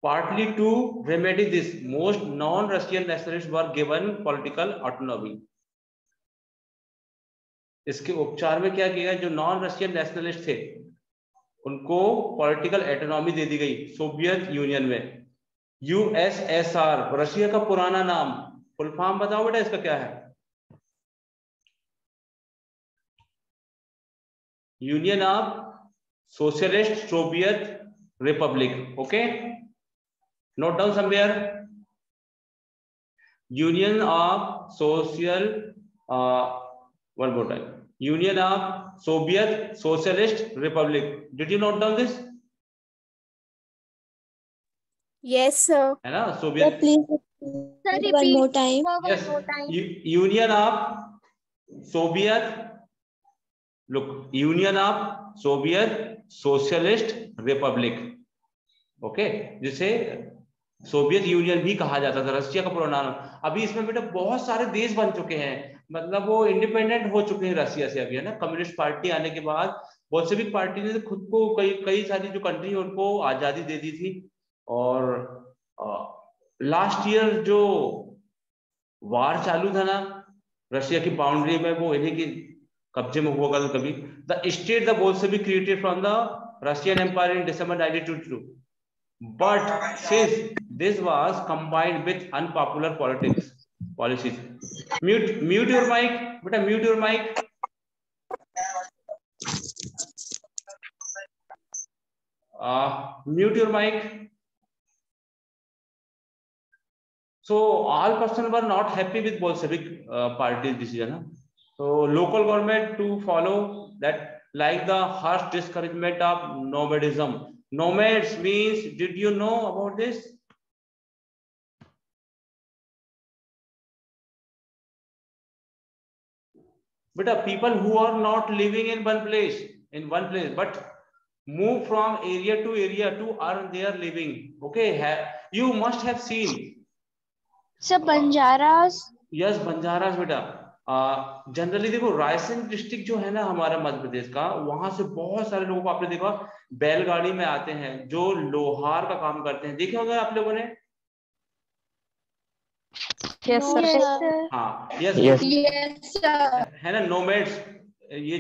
Partly to remedy this, most non-Russian nationalists were given political autonomy. इसके उपचार में क्या किया, जो नॉन रशियन नेशनलिस्ट थे उनको पॉलिटिकल ऑटोनॉमी दे दी गई सोवियत यूनियन में। यूएसएसआर, रशिया का पुराना नाम, फुल फॉर्म बताओ बेटा इसका क्या है? Union of socialist Soviet Republic. Okay, note down somewhere, union of social one more time, union of Soviet socialist Republic. Did you note down this? Yes, sir. है ना, Soviet. Sir, one more time. Yes, union of Soviet, look, union of Soviet socialist Republic. Okay, जिसे Soviet union भी कहा जाता था, Russia का पुराना नाम। अभी इसमें बेटा बहुत सारे देश बन चुके हैं, मतलब वो इंडिपेंडेंट हो चुके हैं रशिया से अभी, है ना। कम्युनिस्ट पार्टी आने के बाद बोल्शेविक पार्टी ने खुद को कई सारी जो कंट्री है उनको आजादी दे दी थी। और लास्ट ईयर जो वार चालू था ना रशिया की बाउंड्री में, वो इन्हीं की कब्जे में हुआ कभी। The state the Bolshevik created from the Russian empire in December 1922, but since this was combined with unpopular policies. Mute your mic, beta, mute your mic. Mute your mic. So all persons were not happy with Bolshevik party's decision. So local government to follow that, like the harsh discouragement of nomadism. Nomads means, did you know about this? But people who are not living in one place, but move from area to area to earn their living. Okay, you must have seen. Sir, Banjaras. Yes, Banjaras बेटा। Generally देखो Raisen district जो है ना हमारा मध्य प्रदेश का, वहां से बहुत सारे लोगों को आपने देखा बैलगाड़ी में आते हैं जो लोहार का काम करते हैं, देखे होंगे आप लोगों ने। Yes, sir. हाँ, यस sir. है ना, नोमैड्स, ये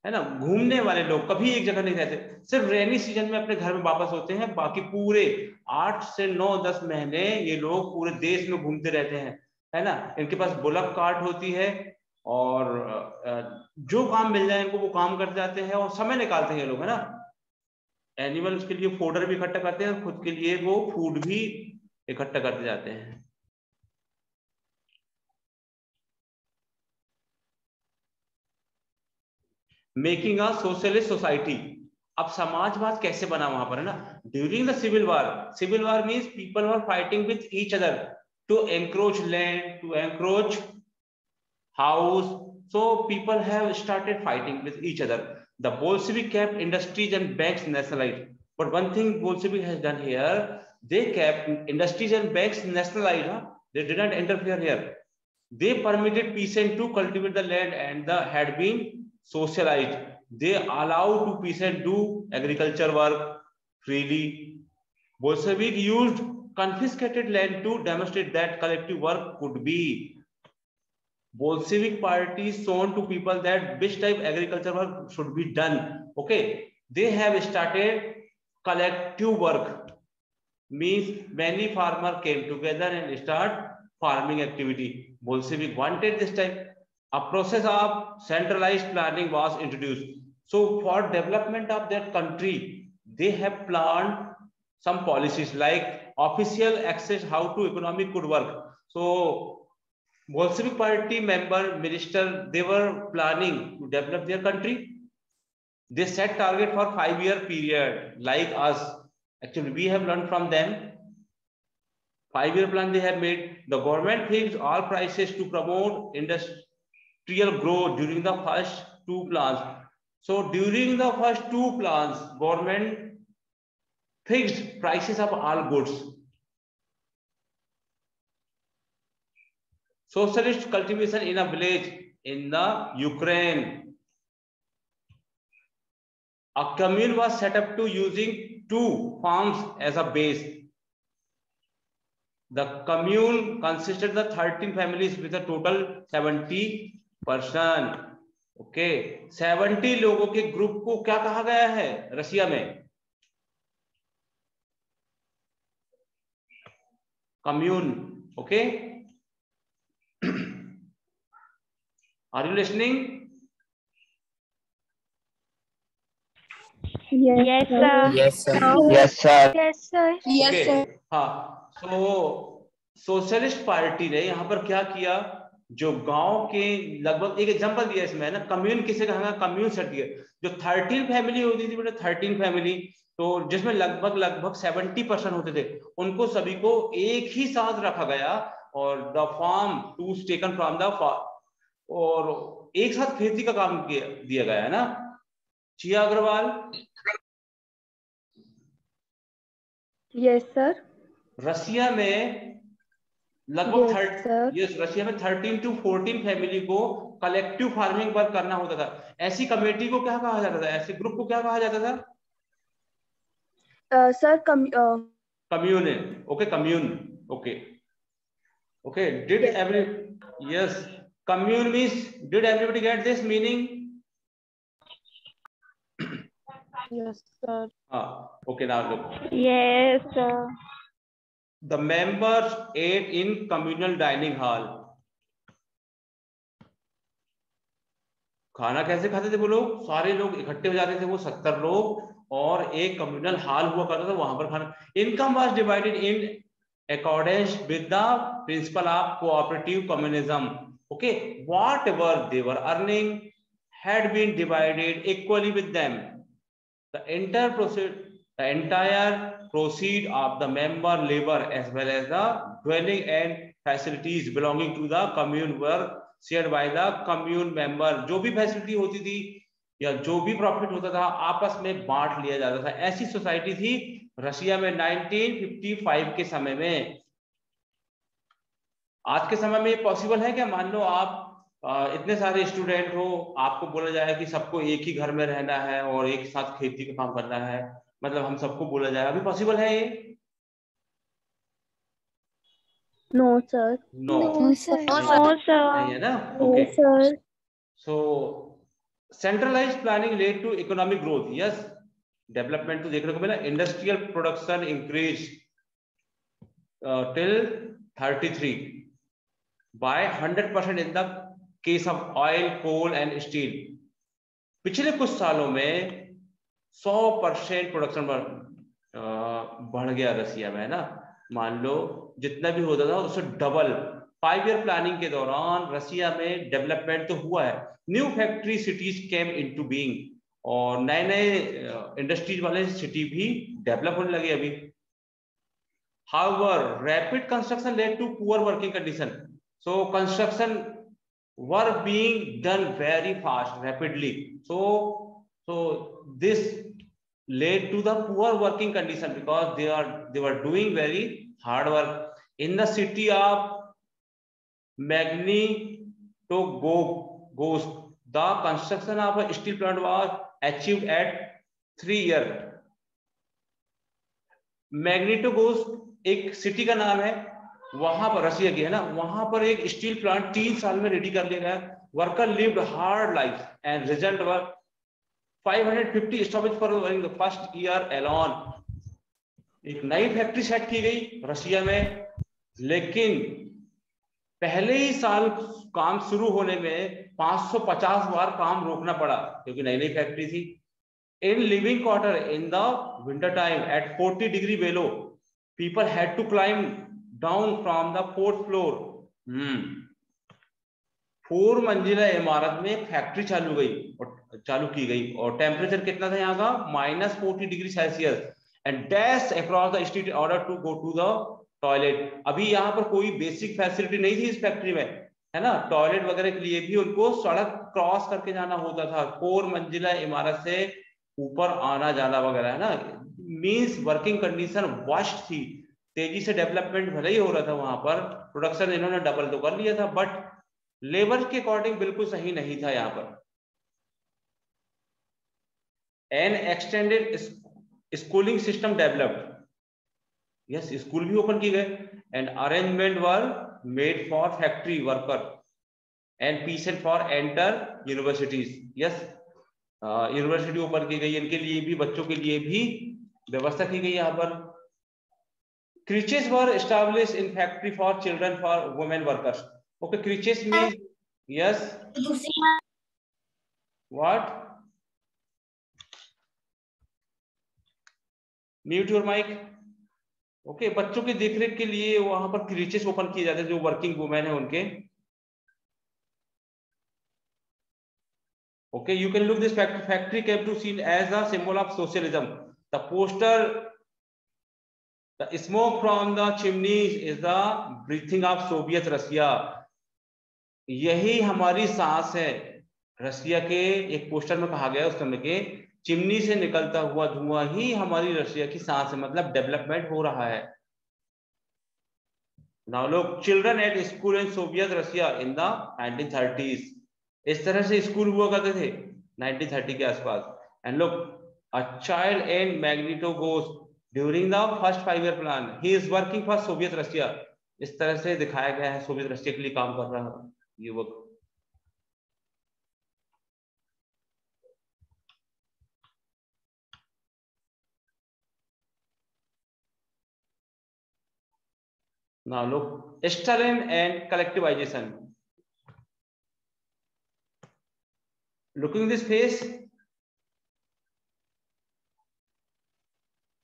है ना, घूमने वाले लोग, कभी एक जगह नहीं रहते, सिर्फ रेनी सीजन में अपने घर में वापस होते हैं, बाकी पूरे 8 से 9-10 महीने ये लोग पूरे देश में घूमते रहते हैं, है ना। इनके पास बुलक कार्ट होती है और जो काम मिल जाए इनको वो काम करते जाते हैं और समय निकालते हैं ये लोग, है ना। एनिमल्स के लिए फोडर भी इकट्ठा करते हैं और खुद के लिए वो फूड भी इकट्ठा करते जाते हैं। मेकिंग अ सोशलिस्ट सोसाइटी, अब समाजवाद कैसे बना वहां पर, है ना। During the civil war means people were fighting with each other to encroach land, to encroach house, so people have started fighting with each other. The Bolshevik kept industries and banks nationalized, but one thing Bolshevik has done here, they kept industries and banks nationalized, huh? They did not interfere here. They permitted peasants to cultivate the land and the had been socialized. They allowed to peasants do agriculture work freely. Bolshevik used confiscated land to demonstrate that collective work could be. Bolshevik party shown to people that which type agriculture work should be done. Okay, they have started collective work, means many farmers came together and start farming activity. Bolshevik wanted this type. A process of centralized planning was introduced. So for development of their country, they have planned some policies like official access, how to economic could work. So Bolshevik party member minister, they were planning to develop their country. They set target for 5-year period like us. Actually we have learned from them. 5-year plan they have made. The government fixed all prices to promote industrial growth during the first 2 plans. So during the first 2 plans, government fixed prices of all goods. Socialist cultivation in a village in the Ukraine. A commune was set up to using 2 farms as a base. The commune consisted of 13 families with a total 70 person. Okay 70 लोगों के group को क्या कहा गया है Russia में? Commune. Okay, are you listening? Yes, sir. Yes, sir. Yes, sir. Yes, sir. Okay हाँ, तो सोशलिस्ट पार्टी ने यहाँ पर क्या किया, जो गांव के लगभग, एक एग्जांपल दिया इसमें है ना, कम्यून किसे कहा, कम्यून सेट किया. जो 13 फैमिली होती थी बेटा, 13 फैमिली, तो जिसमें लगभग 70% होते थे, उनको सभी को एक ही साथ रखा गया और the farm to taken from the farm, और एक साथ खेती का काम दिया गया है ना. Chiya Agrawal. Yes, sir. Russia में लगभग रशिया में 13 to 14 फैमिली को कलेक्टिव फार्मिंग वर्क करना होता था. ऐसी कमेटी को क्या कहा जाता था, ऐसे ग्रुप को क्या कहा जाता था? Sir, commune. Okay commune. Okay okay did every, yes, commune means, did everybody get this meaning? Yes, sir. Okay, now look. Yes, sir. The members ate in communal dining hall. खाना कैसे खाते थे वो लोग? सारे लोग इकट्ठे हो जाते थे, वो 70 लोग, और एक कम्युनल हॉल हुआ करता था, वहां पर खाना. Income was divided in accordance with the principle of cooperative communism. Okay, whatever they were earning had been divided equally with them. The entire proceed of the member labor as well as the dwelling and facilities belonging to the commune were shared by the commune member. जो भी facility होती थी या जो भी profit होता था आपस में बांट लिया जाता था. ऐसी सोसाइटी थी रशिया में 1955 के समय में. आज के समय में पॉसिबल है क्या? मान लो आप इतने सारे स्टूडेंट हो, आपको बोला जाए कि सबको एक ही घर में रहना है और एक साथ खेती का काम करना है, मतलब हम सबको बोला जाए, अभी पॉसिबल है ये? No, sir. No, sir. नहीं है ना. ओके, sir. So centralised planning led to economic growth. Yes, development तो देखने को मिला. Industrial production increase till 33 by 100% in the case of oil, coal and steel. पिछले कुछ सालों में 100% प्रोडक्शन बढ़ गया रसिया में, है ना. मान लो जितना भी होता था उससे डबल. 5 ईयर प्लानिंग के दौरान रसिया में डेवलपमेंट तो हुआ है. New factory cities came into being, और नए नए इंडस्ट्रीज वाले सिटी भी डेवलप होने लगे अभी. However, rapid construction led to poor working condition. So construction were being done very fast, rapidly. So this led to the poor working condition because they were doing very hard work. In the city of Magnitogorsk, the construction of a steel plant was achieved at 3 years. मैग्नेटोगोर्स्क एक city का नाम है, वहां पर Russia की है ना, वहां पर एक स्टील प्लांट 3 साल में रेडी कर लिया गया. Worker lived hard life and result were 550 stoppage for the first year alone. एक नई फैक्ट्री सेट की गई रशिया में, लेकिन पहले ही साल काम शुरू होने में 550 बार काम रोकना पड़ा क्योंकि नई नई फैक्ट्री थी. In living quarter in the winter time at 40 degree below, people had to climb down from the 4th floor. 4 मंजिला इमारत में फैक्ट्री चालू की गई और टेम्परेचर कितना था यहाँ का? -40 degree Celsius. And dash across the street order to go to the toilet. अभी यहाँ पर कोई बेसिक फैसिलिटी नहीं थी इस फैक्ट्री में, है ना. टॉयलेट वगैरह के लिए भी उनको सड़क क्रॉस करके जाना होता था. 4 मंजिला इमारत से ऊपर आना जाना वगैरह, है ना. मींस वर्किंग कंडीशन वर्स्ट थी. तेजी से डेवलपमेंट भले ही हो रहा था वहां पर, प्रोडक्शन इन्होंने डबल तो कर लिया था, बट लेबर के अकॉर्डिंग बिल्कुल सही नहीं था यहाँ पर. N extended schooling system developed. Yes, school भी ओपन किए गए. and arrangement were made for factory worker and peasant for enter universities. Yes, university open की गई, इनके लिए भी, बच्चों के लिए भी व्यवस्था की गई यहाँ पर. Creches were established in factory for children, for women workers. Okay, creches means, yes, what? Mute your mic. Okay, बच्चों की देखरेख के लिए वहां पर क्रीचेस ओपन किए जाते हैं जो वर्किंग वुमेन है उनके. Okay, you can look this factory came to seen as a symbol of socialism. The poster, the smoke from the chimneys is the breathing of Soviet Russia. यही हमारी सांस है. रशिया के एक पोस्टर में कहा गया उस समय के चिमनी से निकलता हुआ धुआं ही हमारी रशिया की सांस है, मतलब डेवलपमेंट हो रहा है. नाउ लोग, children at school in Soviet Russia in the 1930s. इस तरह से स्कूल हुआ करते थे 1930 के आसपास. एंड लोग, a child in Magnitogorsk during the first 5-year plan, he is working for Soviet Russia. इस तरह से दिखाया गया है सोवियत रशिया के लिए काम कर रहा युवक. Now look, Stalin and collectivization. Looking this face,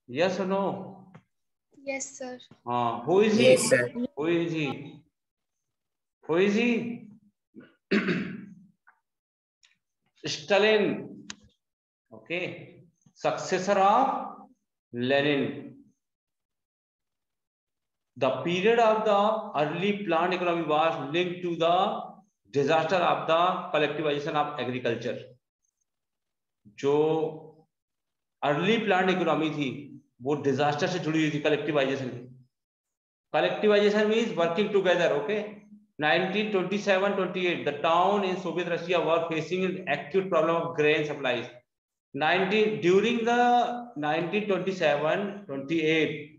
yes or no? Yes, sir. Who is he? Yes, sir. Who is he? Who is he? Stalin. Okay, successor of Lenin. The period of the early planned economy was linked to the disaster of the collectivization of agriculture. जो early planned economy थी वो disaster से जुड़ी हुई थी collectivisation की. Collectivisation means working together. Okay, 1927-28 the town in Soviet Russia were facing an acute problem of grain supplies. During the 1927-28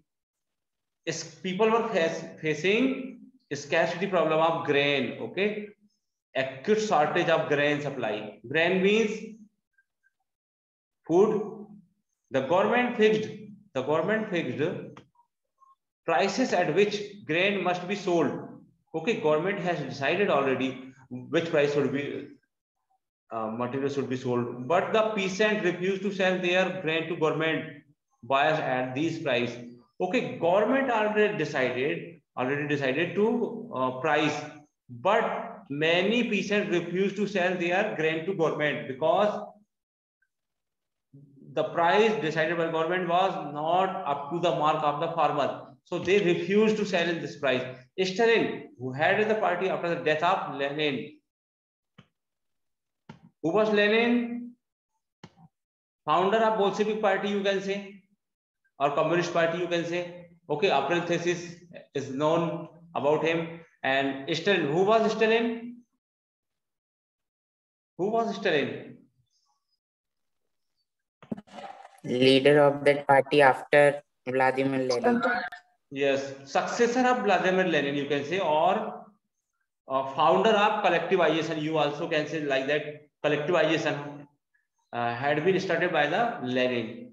people were facing scarcity problem of grain. Okay, acute shortage of grain supply. Grain means food. The government fixed prices at which grain must be sold. Okay, government has decided already which price should be material should be sold, but the peasant refused to sell their grain to government buyers at these price. Okay, government already decided to price, but many peasants refused to sell their grain to government because the price decided by government was not up to the mark of the farmer, so they refused to sell in this price. Stalin, who headed the party after the death of Lenin. Who was Lenin? Founder of Bolshevik party, you can say, or Communist party, you can say. Okay, April thesis is known about him. And Stalin, who was Stalin? Who was Stalin? Leader of that party after Vladimir Lenin. Yes, successor of Vladimir Lenin, you can say, or founder of collectivization, you also can say like that. Collectivization had been started by the Lenin.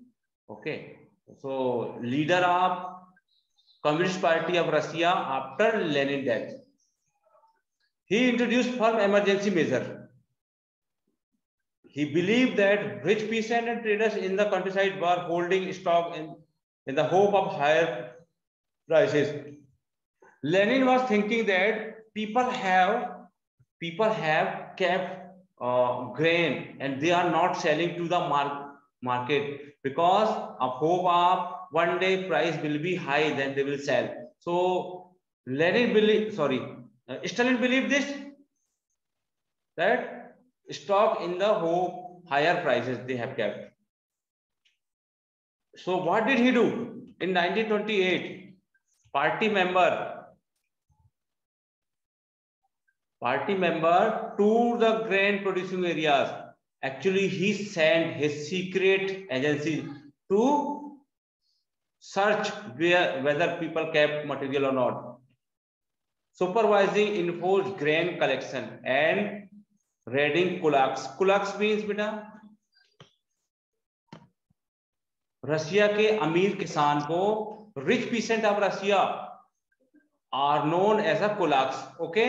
Okay, so leader of Communist Party of Russia after Lenin death. He introduced firm emergency measure. He believed that rich peasants and traders in the countryside were holding stock in the hope of higher prices. Lenin was thinking that people have kept grain and they are not selling to the market because of hope of one day price will be high, then they will sell. So Stalin believed this, that stock in the hope higher prices they have kept. So what did he do? In 1928, party member toured the grain producing areas. Actually, he sent his secret agency to search whether people kept material or not, supervising enforced grain collection and raiding kulaks. Kulaks means बेटा Russia के अमीर किसान को, rich peasant of Russia are known as a kulaks. Okay,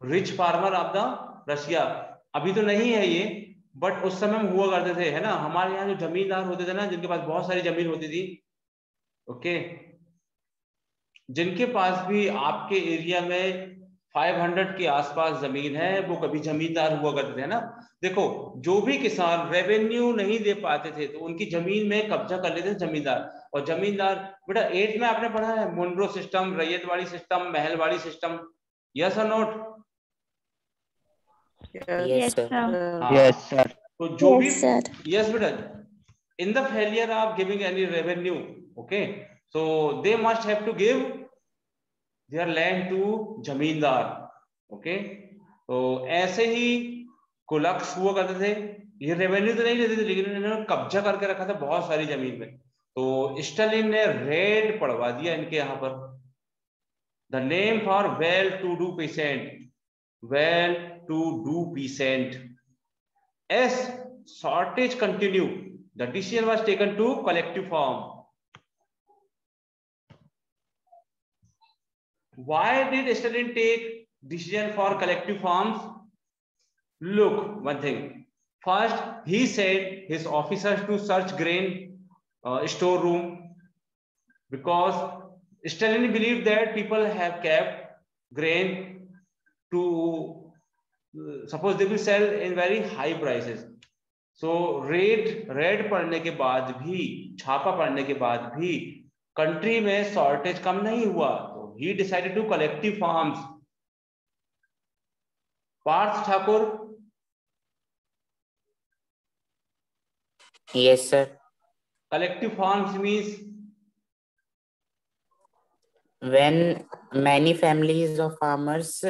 rich farmer of the Russia. अभी तो नहीं है ये, बट उस समय हुआ करते थे, है ना. हमारे यहाँ जो जमींदार होते थे ना, जिनके पास बहुत सारी जमीन होती थी, ओके, जिनके पास भी आपके एरिया में 500 के आसपास जमीन है, वो कभी जमींदार हुआ करते थे ना. देखो, जो भी किसान रेवेन्यू नहीं दे पाते थे तो उनकी जमीन में कब्जा कर लेते थे जमींदार. और जमींदार बेटा 8th में आपने पढ़ा है Munro system, Ryotwari system, Mahalwari system. Yes और not? Yes, sir. Yes, sir. तो जो भी, Yes, sir. यस बेटा, in the failure of giving any revenue, okay, so they must have to give their land to zamindar. Okay, तो ऐसे ही कुलक्स हुआ करते थे. ये रेवेन्यू तो नहीं लेते थे, लेकिन इन्होंने कब्जा करके रखा था बहुत सारी जमीन में. तो स्टालिन ने रेड पड़वा दिया इनके यहाँ पर. The name for well to do peasant, well to do peasant. As shortage continued, the decision was taken to collective farm. Why did Stalin take decision for collective farms? Look, one thing. First, he sent his officers to search grain storeroom, because Stalin believed that people have kept grain to suppose they will sell in very high prices. So red पड़ने के बाद भी, छापा पड़ने के बाद भी country में शॉर्टेज कम नहीं हुआ. तो he decided to collective farms. Partha Thakur? Yes, sir. Collective farms means When many families of farmers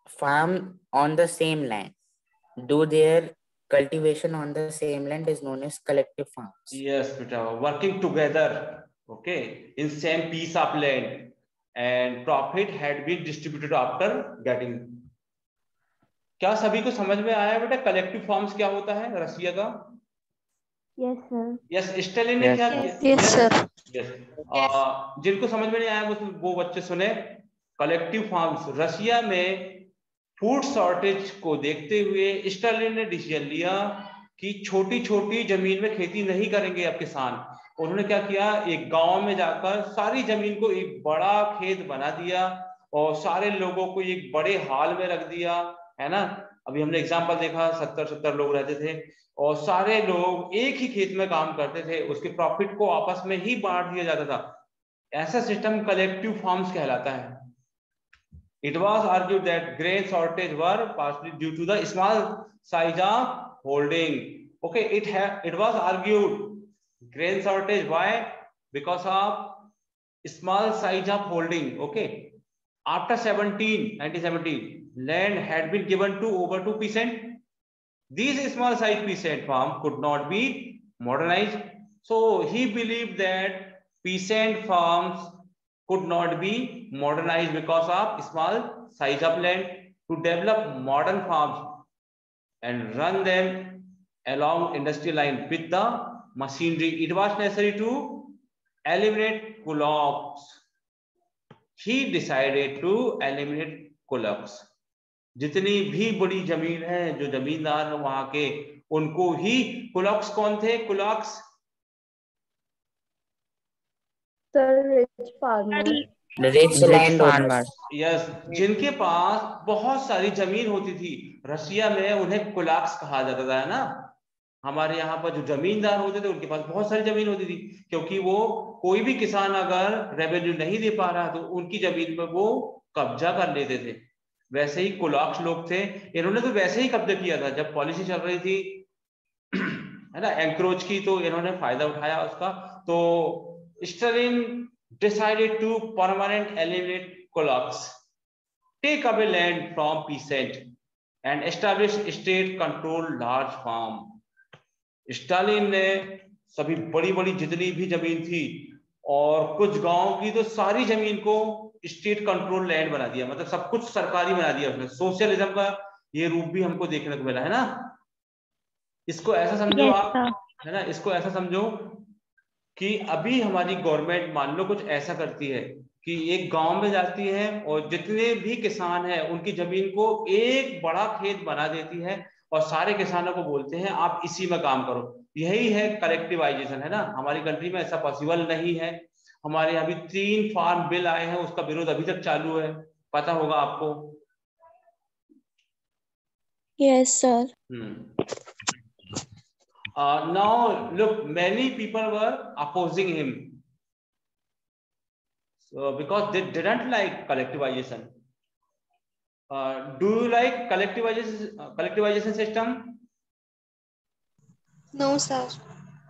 farm on the same land, do their cultivation on the same land is known as collective farms. yes beta, working together, okay, in same piece of land, and profit had been distributed after getting. क्या सभी को समझ में आया बेटा collective farms क्या होता है रशिया का? Yes, sir. यस, स्टालिन ने क्या किया? Yes, sir. जिनको समझ में नहीं आया वो बच्चे सुने. कलेक्टिव फार्म्स, रशिया में फूड शॉर्टेज को देखते हुए स्टालिन ने डिसीजन लिया कि छोटी छोटी जमीन में खेती नहीं करेंगे अब किसान. उन्होंने क्या किया, एक गांव में जाकर सारी जमीन को एक बड़ा खेत बना दिया और सारे लोगों को एक बड़े हाल में रख दिया, है ना. अभी हमने एग्जांपल देखा, 70 लोग रहते थे और सारे लोग एक ही खेत में काम करते थे, उसके प्रॉफिट को आपस में ही बांट दिया जाता था. ऐसा सिस्टम कलेक्टिव फार्म्स कहलाता है. It was argued that grain shortage were partially due to the small size of holding. Okay, it was argued grain shortage. Why? Because of small size of holding. Okay, after 1917, land had been given to over 2%. These small size peasant farm could not be modernized. So he believed that peasant farms could not be modernized because of small size of land. To develop modern farms and run them along industrial line with the machinery, it was necessary to eliminate kulaks. He decided to eliminate kulaks. जितनी भी बड़ी जमीन है, जो जमींदार है वहां के, उनको ही कुलक्स. कौन थे कुलक्स? Rich farmer. Rich landowners. Yes, जिनके पास बहुत सारी जमीन होती थी. रशिया में उन्हें कुलक्स कहा जाता था, है ना. हमारे यहाँ पर जो जमींदार होते थे उनके पास बहुत सारी जमीन होती थी, क्योंकि वो कोई भी किसान अगर रेवेन्यू नहीं दे पा रहा तो उनकी जमीन पर वो कब्जा कर लेते थे. वैसे ही कुलक्स लोग थे, इन्होंने तो वैसे ही कब्जा किया था जब पॉलिसी चल रही थी, है ना, एंक्रोच की, तो इन्होंने फायदा उठाया उसका. तो Stalin decided to permanent eliminate kulaks, take away land from peasant and establish state controlled large farm. Stalin ने सभी बड़ी बड़ी जितनी भी जमीन थी और कुछ गांव की तो सारी जमीन को स्टेट कंट्रोल लैंड बना दिया, मतलब सब कुछ सरकारी बना दिया उसने। सोशलिज्म का ये रूप भी हमको देखने को मिला है ना। इसको ऐसा समझो आप, है ना, इसको ऐसा समझो कि अभी हमारी गवर्नमेंट मान लो कुछ ऐसा करती है कि एक गांव में जाती है और जितने भी किसान हैं उनकी जमीन को एक बड़ा खेत बना देती है और सारे किसानों को बोलते हैं आप इसी में काम करो। यही है कलेक्टिवाइजेशन, है ना। हमारी कंट्री में ऐसा पॉसिबल नहीं है। हमारे यहाँ भी 3 फार्म बिल आए हैं, उसका विरोध अभी तक चालू है, पता होगा आपको। Yes, sir. Now look, many people were opposing him, so because they didn't like collectivization. Do you like collectivization system? No, sir.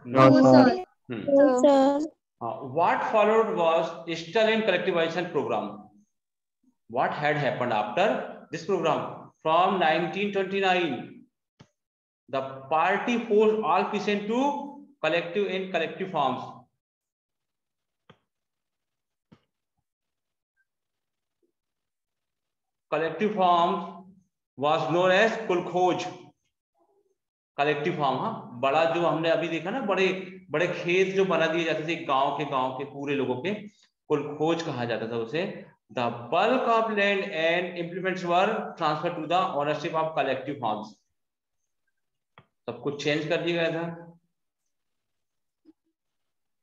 No, sir. Yes, sir. What followed was Stalin collectivization program. What had happened after this program? From 1929, the party forced all peasants to collective in collective farms. Collective farms was known as kolkhoz. Collective farm, हाँ, बड़ा जो हमने अभी देखा ना, बड़े बड़े खेत जो बना दिए जाते थे गांव के पूरे लोगों के, कुलखोज कहा जाता था उसे। The bulk of land and implements were transfer to the ownership of collective farms. सब कुछ चेंज कर दिया गया था।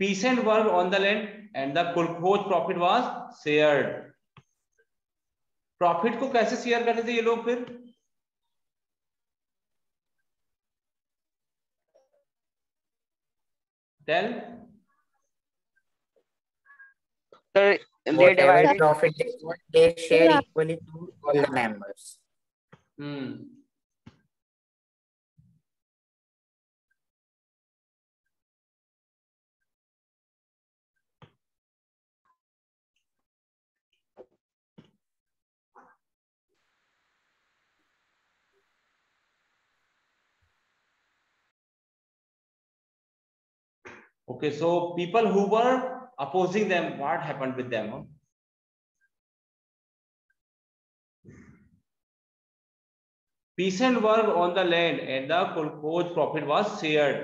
Peasant work on the land and the kolkhoz profit was shared. Profit को कैसे शेयर करते थे ये लोग फिर? Tell. Sir, they Whatever divided. profit they got, they share equally to all the members. Okay, so people who were opposing them, what happened with them? Peasant worked on the land and the kolkhoz profit was shared.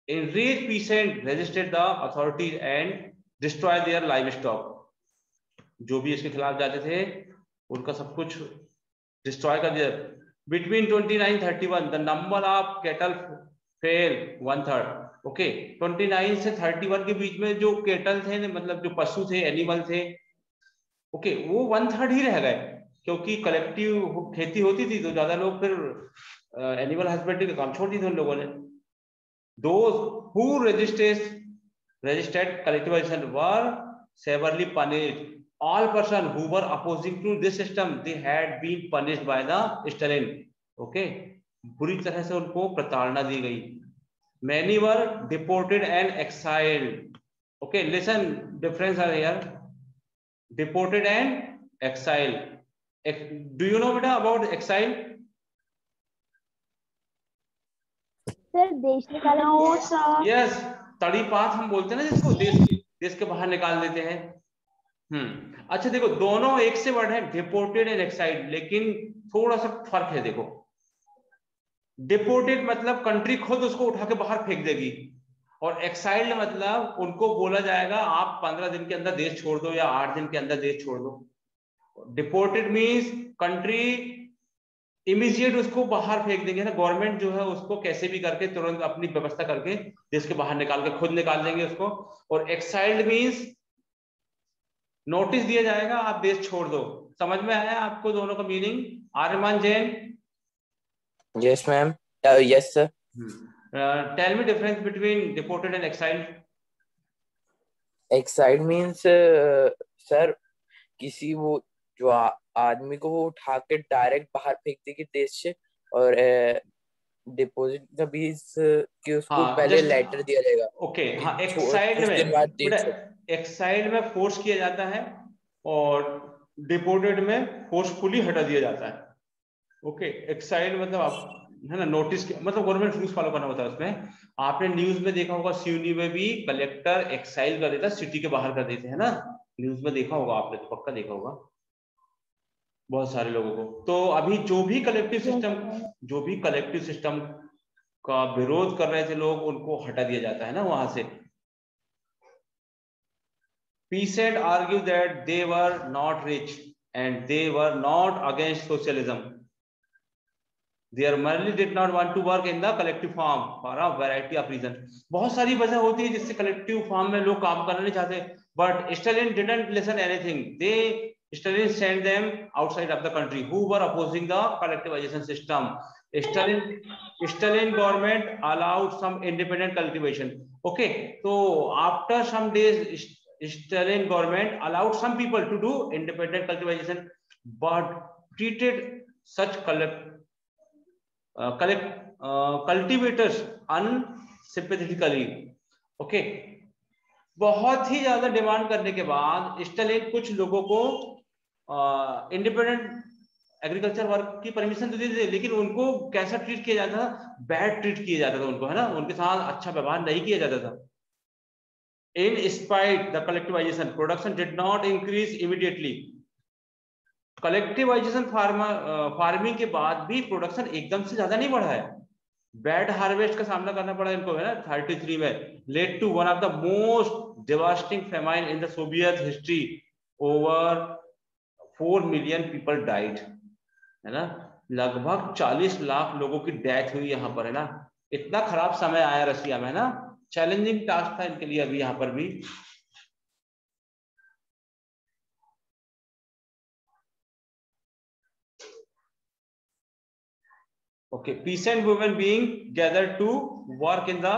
Enraged peasants resisted the authorities and destroyed their livestock. जो भी इसके खिलाफ जाते थे उनका सब कुछ destroy कर दिया। Between 29-31, the number of cattle fell 1/3. Okay, 29 से 31 के बीच में जो केटल थे, मतलब जो पशु थे, एनिमल थे, ओके, वो 1/3 ही रह गए, क्योंकि कलेक्टिव खेती होती थी तो ज्यादा लोग फिर एनिमल हस्बेंड्री का काम छोड़ दिए थे उन लोगों ने। Those who resisted collectivization were severely punished. All persons who were opposing to this system, they had been punished by the Stalin. Okay, बुरी तरह से उनको प्रताड़ना दी गई। Many were deported and exiled. Okay, listen, difference are here. Deported and exiled. Do you know beta about exile? Sir देश निकाला। No, sir. Yes, तड़ीपात हम बोलते हैं ना जिसको, देश के बाहर निकाल देते हैं। अच्छा देखो, दोनों एक से वर्ड है, डिपोर्टेड एंड एक्साइल्ड, लेकिन थोड़ा सा फर्क है। देखो, डिपोर्टेड मतलब कंट्री खुद उसको उठा के बाहर फेंक देगी, और एक्साइल्ड मतलब उनको बोला जाएगा आप 15 दिन के अंदर देश छोड़ दो या 8 दिन के अंदर देश छोड़ दो। डिपोर्टेड मीन्स कंट्री इमीडिएट उसको बाहर फेंक देंगे ना, गवर्नमेंट जो है उसको कैसे भी करके तुरंत अपनी व्यवस्था करके देश के बाहर निकाल के खुद निकाल देंगे उसको। और एक्साइल्ड मीन्स नोटिस दिया जाएगा आप देश छोड़ दो। समझ में आया आपको दोनों का meaning? Aryaman Jain? Yes, ma'am. Yes, sir. Tell me difference between deported and exiled. Exiled means sir किसी वो जो आदमी को वो उठा के डायरेक्ट बाहर फेंक देगी देश से, और डिपॉजिट का भी कि उसको पहले लेटर दिया जाएगा। ओके, हाँ, एक्साइल्ड में फोर्स किया जाता है और डिपोर्टेड में फोर्सफुली हटा दिया जाता है। ओके, एक्साइल्ड मतलब आप है ना, नोटिस मतलब गवर्नमेंट रूल्स फॉलो करना होता है उसमें। आपने न्यूज में देखा होगा सिवनी में भी कलेक्टर एक्साइल कर देता, सिटी के बाहर कर देते, है ना, न्यूज में देखा होगा आपने, तो पक्का देखा होगा बहुत सारे लोगों को। तो अभी जो भी कलेक्टिव सिस्टम का विरोध कर रहे थे लोग, उनको हटा दिया जाता है ना वहां से। Peasant argued that they were not rich and they were not against socialism. They merely did not want to work in the collective farm for a variety of reasons. बहुत सारी वजह होती है जिससे collective farm में लोग काम करना नहीं चाहते, but Stalin didn't listen anything. Stalin sent them outside of the country who were opposing the collectivization system. Stalin government allowed some independent cultivation. Okay, so after some days, Stalin government allowed some people to do independent cultivation, but treated such cultivators unsympathetically. Okay, बहुत ही ज्यादा demand करने के बाद Stalin कुछ लोगों को independent agriculture work की permission दे दी, लेकिन उनको कैसा ट्रीट किया जाता था, बैड ट्रीट किया जाता था उनको, है ना, उनके साथ अच्छा व्यवहार नहीं किया जाता था। In spite the collectivization, production did not increase immediately. Collectivisation farming के बाद भी प्रोडक्शन एकदम से ज्यादा नहीं बढ़ा है, बैड हार्वेस्ट का सामना करना पड़ा इनको, है ना, 33 में, led to one of the most devastating famine in the Soviet history, over 4 million people died, है ना, लगभग 40 लाख लोगों की डेथ हुई यहाँ पर, है ना, इतना खराब समय आया रशिया में, है ना, चैलेंजिंग टास्क था इनके लिए अभी यहाँ पर भी। Okay, peasant women being gathered to work in the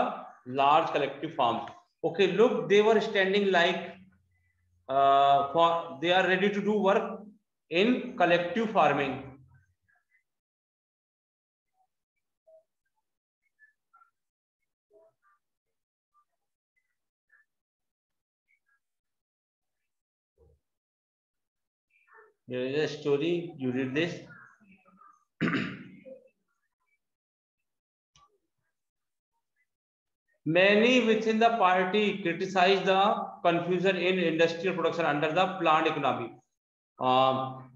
large collective farms. Okay, look, they were standing like they are ready to do work in collective farming. There is a story, you read this. Many within the party criticized the confusion in industrial production under the planned economy.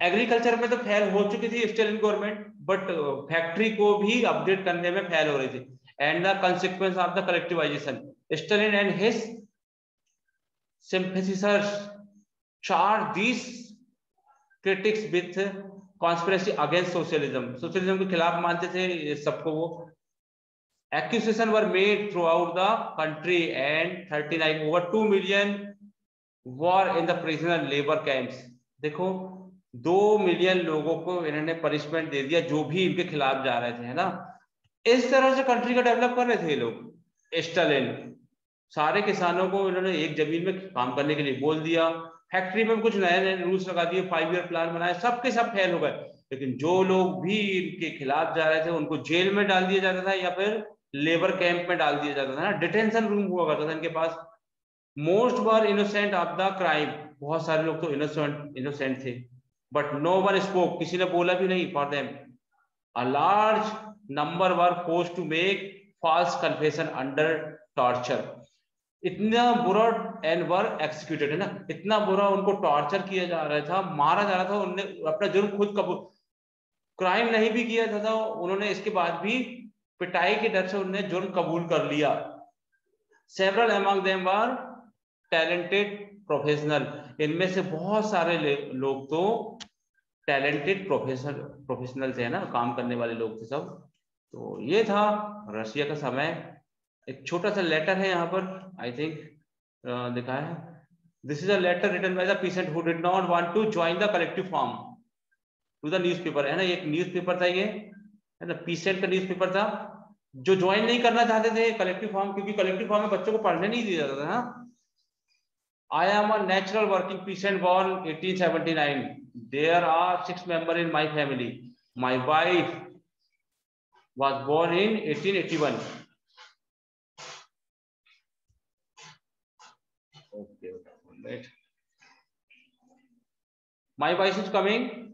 Agriculture में तो fail हो चुकी थी Stalin government, but factory को भी update करने में fail हो रही थी, and the consequence of the collectivisation, Stalin and his sympathizers charged these critics with conspiracy against socialism. Socialism के खिलाफ मानते थे सबको वो। Accusations were made throughout the country and 39 over 2 million were in the prisoner labor camps. देखो 2 million लोगों को इन्होंने पनिशमेंट दे दिया जो भी इनके खिलाफ जा रहे थे, है ना, इस तरह से कंट्री का डेवलप कर रहे थे ये लोग। स्टालिन सारे किसानों को इन्होंने एक जमीन में काम करने के लिए बोल दिया, फैक्ट्री में कुछ नए नए रूल्स लगा दिए, 5 ईयर प्लान बनाए, सबके सब फेल हो गए, लेकिन जो लोग भी इनके खिलाफ जा रहे थे उनको जेल में डाल दिया जाता था या फिर लेबर कैंप में डाल दिया जाता था ना, डिटेंशन रूम हुआ करता था इनके पास। Most were innocent of the crime, बहुत सारे लोग तो इनोसेंट थे, बट नो वन स्पोक, किसी ने बोला भी नहीं for them. A large number were forced to make false confession under torture, इतना बुरा, एंड वर एक्सिक्यूटेड, है ना, इतना बुरा उनको टॉर्चर किया जा रहा था, मारा जा रहा था, उन्होंने अपना जुर्म खुद कबूल, क्राइम नहीं भी किया था उन्होंने, इसके बाद भी पिटाई के डर से उन्होंने जुर्म कबूल कर लिया। Several among them were talented professional, इनमें से बहुत सारे लोग तो टैलेंटेड प्रोफेशनल थे, ना, काम करने वाले लोग थे सब। तो ये था रशिया का समय। एक छोटा सा लेटर है यहाँ पर, आई थिंक दिखा है, this is a letter written by the peasant who did not want to join the collective farm to the newspaper, है ना, एक न्यूज़पेपर था ये, है ना, पीसेंट का न्यूज़पेपर था, जो ज्वाइन नहीं करना चाहते थे कलेक्टिव फार्म, क्योंकि कलेक्टिव फार्म में बच्चों को पढ़ने नहीं दिया जाता था ना। I am a natural working peasant born 1879. There are 6 members in my family. My wife was born in 1881. Okay, wait. My wife is coming.